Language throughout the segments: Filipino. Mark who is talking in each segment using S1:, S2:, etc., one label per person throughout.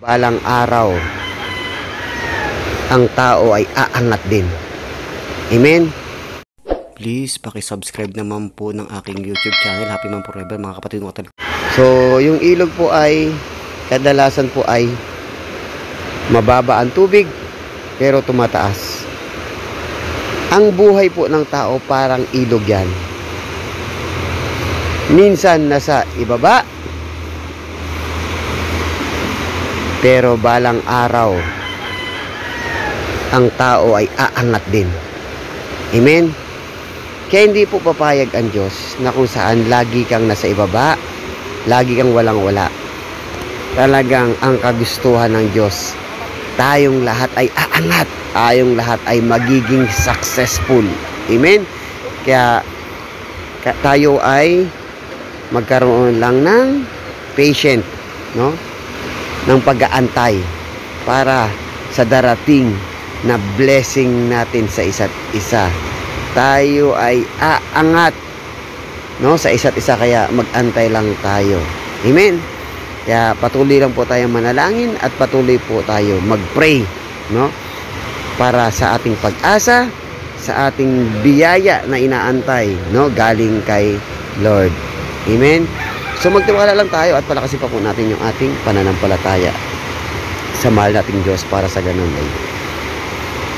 S1: Balang araw, ang tao ay aangat din. Amen? Please, paki-subscribe naman po ng aking YouTube channel, Happy Man Forever, mga kapatid ko. So, yung ilog po ay, kadalasan po ay, mababa ang tubig, pero tumataas. Ang buhay po ng tao parang ilog yan. Minsan nasa ibaba, pero balang araw, ang tao ay aangat din. Amen? Kaya hindi po papayag ang Diyos na kung saan lagi kang nasa ibaba, lagi kang walang-wala. Talagang ang kagustuhan ng Diyos, tayong lahat ay aangat, tayong lahat ay magiging successful. Amen? Kaya tayo ay magkaroon lang ng patient, no? Ng pag-aantay para sa darating na blessing natin sa isa't isa. Tayo ay aangat, no, sa isa't isa, kaya mag-antay lang tayo. Amen. Kaya patuloy lang po tayong manalangin at patuloy po tayo mag-pray, no, para sa ating pag-asa, sa ating biyaya na inaantay, no, galing kay Lord. Amen. So magtiwala lang tayo at palakasin pa po natin yung ating pananampalataya sa mahal nating Diyos, para sa ganun ay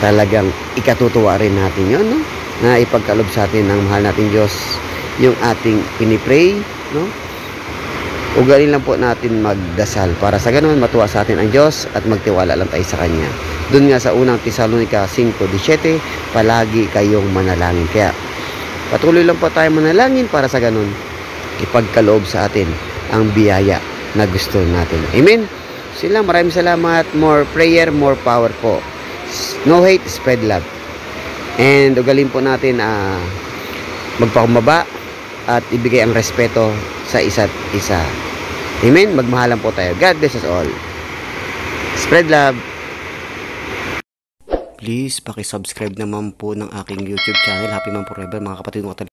S1: talagang ikatutuwa rin natin yun, no? Na ipagkalob sa atin ng mahal nating Diyos yung ating pinipray, no? Ugalin lang po natin magdasal para sa ganun matuwa sa atin ang Diyos at magtiwala lang tayo sa Kanya. Doon nga sa unang Tesalonica 5:17, palagi kayong manalangin. Kaya patuloy lang po tayo manalangin para sa ganun ipagkaloob sa atin ang biyaya na gusto natin. Amen? Sila, maraming salamat. More prayer, more power po. No hate, spread love. And ugalin po natin magpakumbaba at ibigay ang respeto sa isa't isa. Amen? Magmahalan po tayo. God bless us all. Spread love. Please, paki-subscribe naman po ng aking YouTube channel, Happy Man Forever, mga kapatid ko.